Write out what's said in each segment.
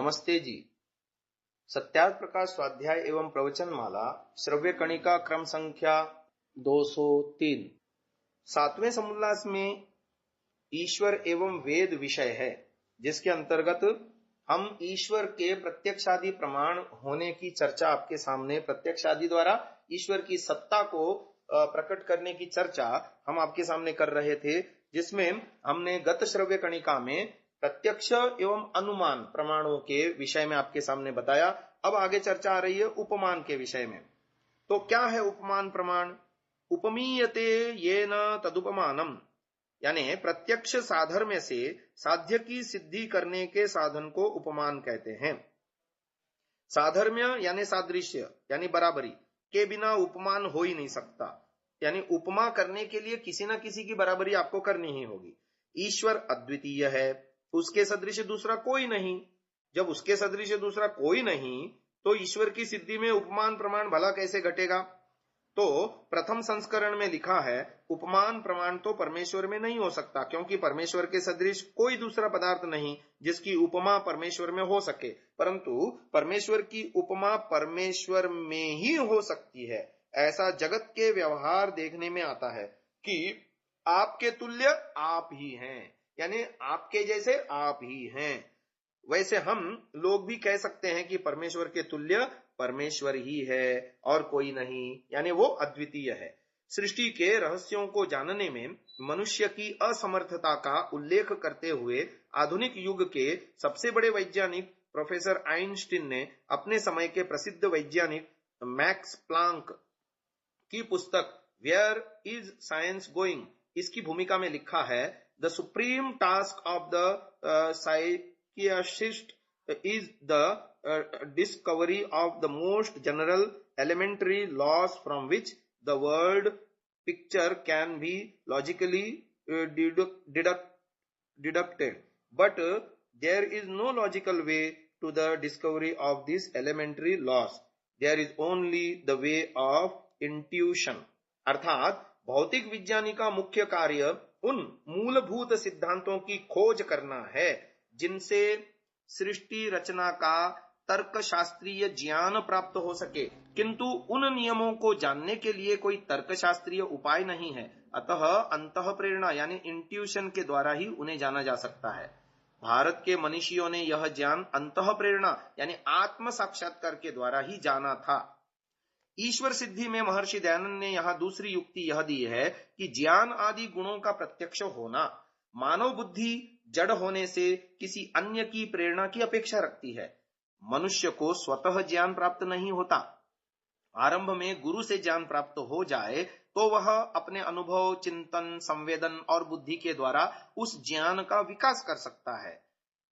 नमस्ते जी। सत्यार्थ प्रकाश स्वाध्याय एवं प्रवचन माला श्रव्य कणिका क्रम संख्या 203 सातवें समुल्लास में ईश्वर एवं वेद विषय है, जिसके अंतर्गत हम ईश्वर के प्रत्यक्षादि प्रमाण होने की चर्चा आपके सामने, प्रत्यक्षादि द्वारा ईश्वर की सत्ता को प्रकट करने की चर्चा हम आपके सामने कर रहे थे, जिसमें हमने गत श्रव्य कणिका में प्रत्यक्ष एवं अनुमान प्रमाणों के विषय में आपके सामने बताया। अब आगे चर्चा आ रही है उपमान के विषय में। तो क्या है उपमान प्रमाण? उपमीयते येन तदुपमानम, यानी प्रत्यक्ष साधर्म्य से साध्य की सिद्धि करने के साधन को उपमान कहते हैं। साधर्म्य यानी सादृश्य यानी बराबरी के बिना उपमान हो ही नहीं सकता, यानी उपमा करने के लिए किसी ना किसी की बराबरी आपको करनी ही होगी। ईश्वर अद्वितीय है, उसके सदृश दूसरा कोई नहीं। जब उसके सदृश दूसरा कोई नहीं तो ईश्वर की सिद्धि में उपमान प्रमाण भला कैसे घटेगा? तो प्रथम संस्करण में लिखा है उपमान प्रमाण तो परमेश्वर में नहीं हो सकता, क्योंकि परमेश्वर के सदृश कोई दूसरा पदार्थ नहीं जिसकी उपमा परमेश्वर में हो सके, परंतु परमेश्वर की उपमा परमेश्वर में ही हो सकती है। ऐसा जगत के व्यवहार देखने में आता है कि आपके तुल्य आप ही हैं, यानी आपके जैसे आप ही हैं। वैसे हम लोग भी कह सकते हैं कि परमेश्वर के तुल्य परमेश्वर ही है और कोई नहीं, यानी वो अद्वितीय है। सृष्टि के रहस्यों को जानने में मनुष्य की असमर्थता का उल्लेख करते हुए आधुनिक युग के सबसे बड़े वैज्ञानिक प्रोफेसर आइंस्टीन ने अपने समय के प्रसिद्ध वैज्ञानिक मैक्स प्लांक की पुस्तक वेयर इज साइंस गोइंग, इसकी भूमिका में लिखा है, the supreme task of the psychiatrist is the discovery of the most general elementary laws from which the world picture can be logically deducted, but there is no logical way to the discovery of these elementary laws. There is only the way of intuition. अर्थात भौतिक विज्ञानी का मुख्य कार्य उन मूलभूत सिद्धांतों की खोज करना है जिनसे सृष्टि रचना का तर्कशास्त्रीय ज्ञान प्राप्त हो सके, किंतु उन नियमों को जानने के लिए कोई तर्कशास्त्रीय उपाय नहीं है। अतः अंतः प्रेरणा यानी इंट्यूशन के द्वारा ही उन्हें जाना जा सकता है। भारत के मनीषियों ने यह ज्ञान अंतः प्रेरणा यानी आत्म साक्षात्कार के द्वारा ही जाना था। ईश्वर सिद्धि में महर्षि दयानंद ने यहाँ दूसरी युक्ति यह दी है कि ज्ञान आदि गुणों का प्रत्यक्ष होना मानव बुद्धि जड़ होने से किसी अन्य की प्रेरणा की अपेक्षा रखती है। मनुष्य को स्वतः ज्ञान प्राप्त नहीं होता। आरंभ में गुरु से ज्ञान प्राप्त हो जाए तो वह अपने अनुभव, चिंतन, संवेदन और बुद्धि के द्वारा उस ज्ञान का विकास कर सकता है।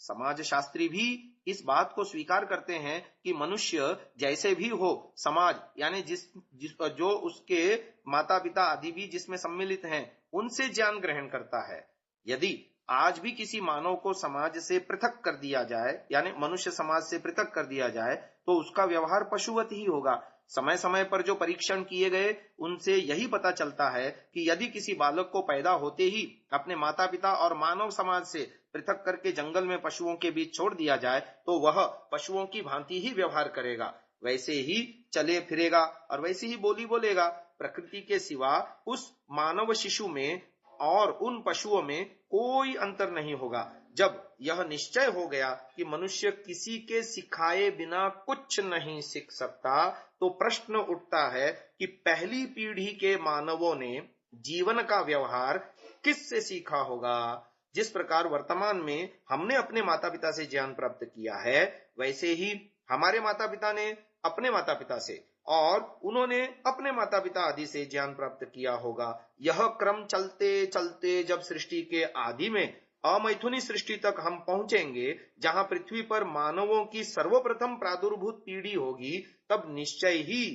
समाज शास्त्री भी इस बात को स्वीकार करते हैं कि मनुष्य जैसे भी हो, समाज यानी जो उसके माता पिता आदि भी जिसमें सम्मिलित हैं, उनसे ज्ञान ग्रहण करता है। यदि आज भी किसी मानव को समाज से पृथक कर दिया जाए, यानी मनुष्य समाज से पृथक कर दिया जाए, तो उसका व्यवहार पशुवत ही होगा। समय समय पर जो परीक्षण किए गए उनसे यही पता चलता है कि यदि किसी बालक को पैदा होते ही अपने माता पिता और मानव समाज से पृथक करके जंगल में पशुओं के बीच छोड़ दिया जाए तो वह पशुओं की भांति ही व्यवहार करेगा, वैसे ही चले फिरेगा और वैसे ही बोली बोलेगा। प्रकृति के सिवा उस मानव शिशु में और उन पशुओं में कोई अंतर नहीं होगा। जब यह निश्चय हो गया कि मनुष्य किसी के सिखाए बिना कुछ नहीं सीख सकता, तो प्रश्न उठता है कि पहली पीढ़ी के मानवों ने जीवन का व्यवहार किससे सीखा होगा? जिस प्रकार वर्तमान में हमने अपने माता पिता से ज्ञान प्राप्त किया है, वैसे ही हमारे माता पिता ने अपने माता पिता से और उन्होंने अपने माता पिता आदि से ज्ञान प्राप्त किया होगा। यह क्रम चलते चलते जब सृष्टि के आदि में अमैथुनी सृष्टि तक हम पहुंचेंगे, जहां पृथ्वी पर मानवों की सर्वप्रथम प्रादुर्भूत पीढ़ी होगी, तब निश्चय ही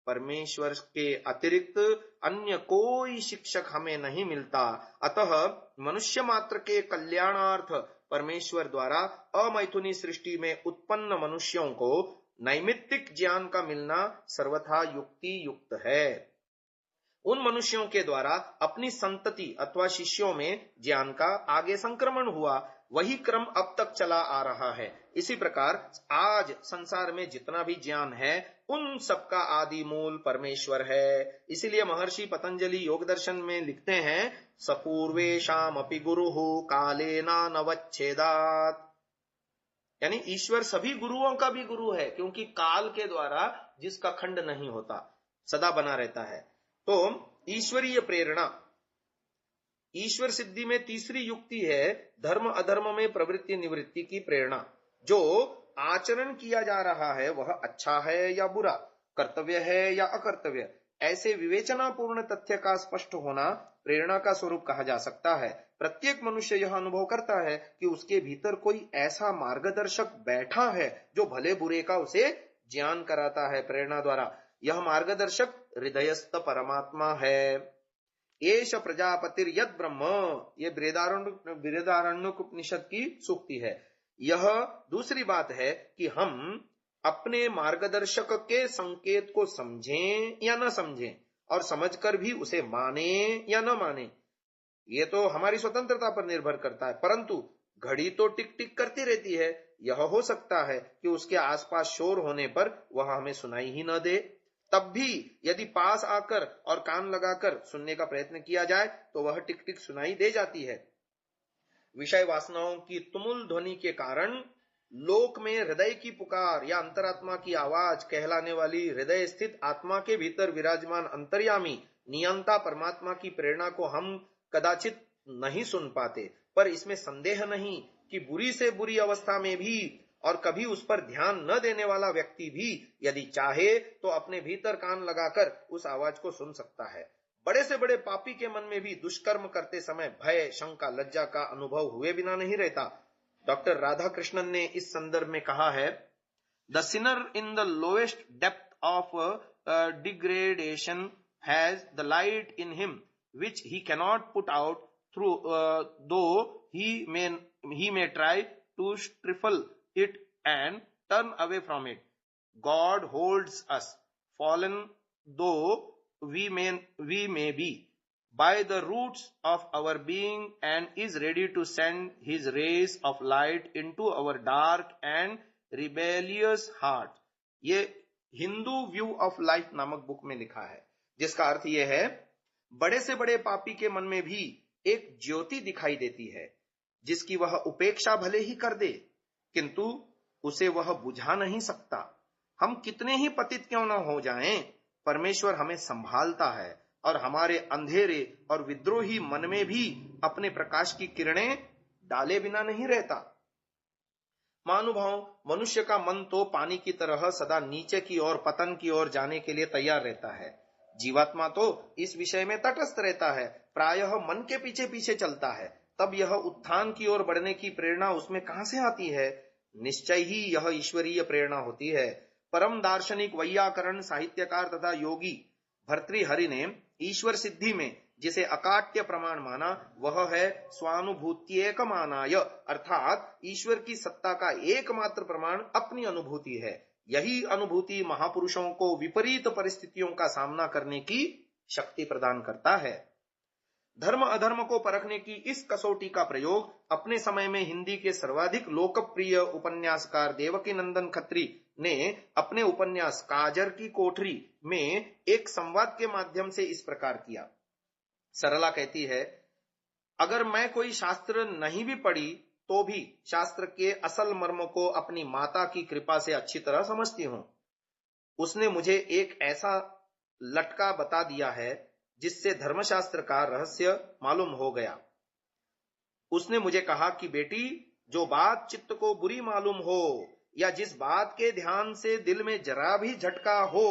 परमेश्वर के अतिरिक्त अन्य कोई शिक्षक हमें नहीं मिलता। अतः मनुष्य मात्र के कल्याणार्थ परमेश्वर द्वारा अमैथुनी सृष्टि में उत्पन्न मनुष्यों को नैमित्तिक ज्ञान का मिलना सर्वथा युक्ति युक्त है। उन मनुष्यों के द्वारा अपनी संतति अथवा शिष्यों में ज्ञान का आगे संक्रमण हुआ। वही क्रम अब तक चला आ रहा है। इसी प्रकार आज संसार में जितना भी ज्ञान है उन सबका आदि मूल परमेश्वर है। इसीलिए महर्षि पतंजलि योग दर्शन में लिखते हैं, सपूर्वेशाम अपि गुरुः कालेना नवच्छेदात्। यानी ईश्वर सभी गुरुओं का भी गुरु है, क्योंकि काल के द्वारा जिसका खंड नहीं होता, सदा बना रहता है। तो ईश्वरीय प्रेरणा, ईश्वर सिद्धि में तीसरी युक्ति है धर्म अधर्म में प्रवृत्ति निवृत्ति की प्रेरणा। जो आचरण किया जा रहा है वह अच्छा है या बुरा, कर्तव्य है या अकर्तव्य, ऐसे विवेचनापूर्ण तथ्य का स्पष्ट होना प्रेरणा का स्वरूप कहा जा सकता है। प्रत्येक मनुष्य यह अनुभव करता है कि उसके भीतर कोई ऐसा मार्गदर्शक बैठा है जो भले बुरे का उसे ज्ञान कराता है प्रेरणा द्वारा। यह मार्गदर्शक हृदयस्थ परमात्मा है। एष प्रजापतिर यद ब्रह्म, ये बृहदारण्यक उपनिषद की सूक्ति है। यह दूसरी बात है कि हम अपने मार्गदर्शक के संकेत को समझें या न समझें, और समझकर भी उसे माने या न माने, ये तो हमारी स्वतंत्रता पर निर्भर करता है। परंतु घड़ी तो टिक टिक करती रहती है। यह हो सकता है कि उसके आसपास शोर होने पर वह हमें सुनाई ही न दे। तब भी यदि पास आकर और कान लगाकर सुनने का प्रयत्न किया जाए तो वह टिक टिक सुनाई दे जाती है। विषय वासनाओं की तुमुल ध्वनि के कारण लोक में हृदय की पुकार या अंतरात्मा की आवाज कहलाने वाली हृदय स्थित आत्मा के भीतर विराजमान अंतर्यामी नियंता परमात्मा की प्रेरणा को हम कदाचित नहीं सुन पाते। पर इसमें संदेह नहीं कि बुरी से बुरी अवस्था में भी और कभी उस पर ध्यान न देने वाला व्यक्ति भी यदि चाहे तो अपने भीतर कान लगाकर उस आवाज को सुन सकता है। बड़े से बड़े पापी के मन में भी दुष्कर्म करते समय भय, शंका, लज्जा का अनुभव हुए बिना नहीं रहता। डॉक्टर राधा कृष्णन ने इस संदर्भ में कहा है, the Sinner in the lowest depth of degradation has the light in him which he cannot put out through though he may try to stifle it and turn away from it. God holds us, fallen though we may be, by the roots of our being and is ready to send his rays of light into our dark and rebellious heart. ये Hindu view of life नामक book में लिखा है, जिसका अर्थ यह है, बड़े से बड़े पापी के मन में भी एक ज्योति दिखाई देती है जिसकी वह उपेक्षा भले ही कर दे, किंतु उसे वह बुझा नहीं सकता। हम कितने ही पतित क्यों न हो जाएं, परमेश्वर हमें संभालता है और हमारे अंधेरे और विद्रोही मन में भी अपने प्रकाश की किरणें डाले बिना नहीं रहता। महानुभाव, मनुष्य का मन तो पानी की तरह सदा नीचे की ओर, पतन की ओर जाने के लिए तैयार रहता है। जीवात्मा तो इस विषय में तटस्थ रहता है, प्रायः मन के पीछे पीछे चलता है। तब यह उत्थान की ओर बढ़ने की प्रेरणा उसमें कहां से आती है? निश्चय ही यह ईश्वरीय प्रेरणा होती है। परम दार्शनिक, वैयाकरण, साहित्यकार तथा योगी भर्तृहरि ने ईश्वर सिद्धि में जिसे अकाट्य प्रमाण माना वह है स्वानुभूत्येक मानाय, अर्थात ईश्वर की सत्ता का एकमात्र प्रमाण अपनी अनुभूति है। यही अनुभूति महापुरुषों को विपरीत परिस्थितियों का सामना करने की शक्ति प्रदान करता है। धर्म अधर्म को परखने की इस कसौटी का प्रयोग अपने समय में हिंदी के सर्वाधिक लोकप्रिय उपन्यासकार देवकी नंदन खत्री ने अपने उपन्यास काजर की कोठरी में एक संवाद के माध्यम से इस प्रकार किया। सरला कहती है, अगर मैं कोई शास्त्र नहीं भी पढ़ी तो भी शास्त्र के असल मर्म को अपनी माता की कृपा से अच्छी तरह समझती हूं। उसने मुझे एक ऐसा लटका बता दिया है जिससे धर्मशास्त्र का रहस्य मालूम हो गया। उसने मुझे कहा कि बेटी, जो बात चित्त को बुरी मालूम हो या जिस बात के ध्यान से दिल में जरा भी झटका हो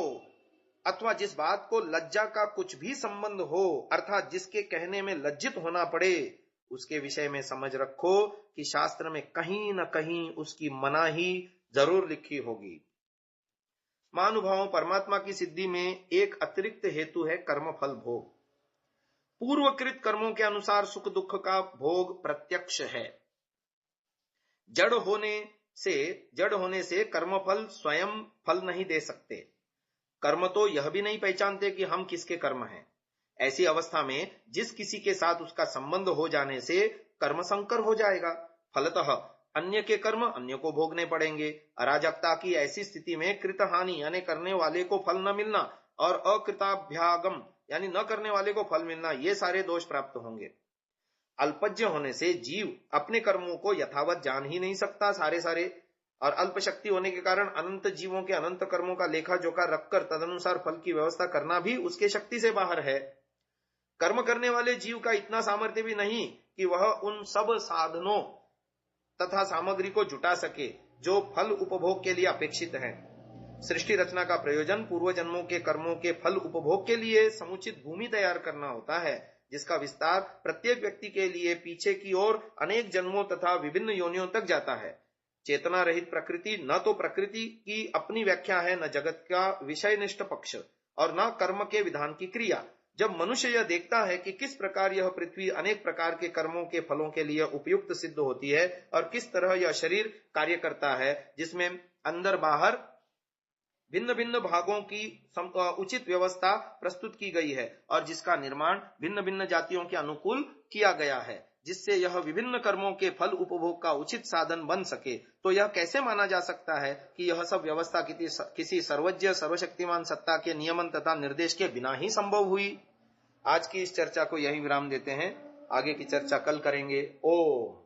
अथवा जिस बात को लज्जा का कुछ भी संबंध हो, अर्थात जिसके कहने में लज्जित होना पड़े, उसके विषय में समझ रखो कि शास्त्र में कहीं न कहीं उसकी मनाही जरूर लिखी होगी। महानुभावों, परमात्मा की सिद्धि में एक अतिरिक्त हेतु है कर्मफल भोग। पूर्वकृत कर्मों के अनुसार सुख दुख का भोग प्रत्यक्ष है। जड़ होने से कर्मफल स्वयं फल नहीं दे सकते। कर्म तो यह भी नहीं पहचानते कि हम किसके कर्म हैं। ऐसी अवस्था में जिस किसी के साथ उसका संबंध हो जाने से कर्म संकर हो जाएगा। फलतः अन्य के कर्म अन्य को भोगने पड़ेंगे। अराजकता की ऐसी स्थिति में कृत हानि यानी करने वाले को फल न मिलना और अकृताभ्यागम यानी न करने वाले को फल मिलना, ये सारे दोष प्राप्त होंगे। अल्पज्ञ होने से जीव अपने कर्मों को यथावत जान ही नहीं सकता सारे, और अल्प शक्ति होने के कारण अनंत जीवों के अनंत कर्मों का लेखा जोखा रखकर तदनुसार फल की व्यवस्था करना भी उसके शक्ति से बाहर है। कर्म करने वाले जीव का इतना सामर्थ्य भी नहीं कि वह उन सब साधनों तथा सामग्री को जुटा सके जो फल उपभोग के लिए अपेक्षित है। सृष्टि रचना का प्रयोजन पूर्व जन्मों के कर्मों के फल उपभोग के लिए समुचित भूमि तैयार करना होता है, जिसका विस्तार प्रत्येक व्यक्ति के लिए पीछे की ओर अनेक जन्मों तथा विभिन्न योनियों तक जाता है। चेतना रहित प्रकृति न तो प्रकृति की अपनी व्याख्या है, न जगत का विषयनिष्ठ पक्ष, और न कर्म के विधान की क्रिया। जब मनुष्य यह देखता है कि किस प्रकार यह पृथ्वी अनेक प्रकार के कर्मों के फलों के लिए उपयुक्त सिद्ध होती है और किस तरह यह शरीर कार्य करता है, जिसमें अंदर बाहर भिन्न भिन्न भागों की उचित व्यवस्था प्रस्तुत की गई है और जिसका निर्माण भिन्न भिन्न जातियों के अनुकूल किया गया है, जिससे यह विभिन्न कर्मों के फल उपभोग का उचित साधन बन सके, तो यह कैसे माना जा सकता है कि यह सब व्यवस्था किसी सर्वज्ञ सर्वशक्तिमान सत्ता के नियमन तथा निर्देश के बिना ही संभव हुई। आज की इस चर्चा को यही विराम देते हैं, आगे की चर्चा कल करेंगे। ओम।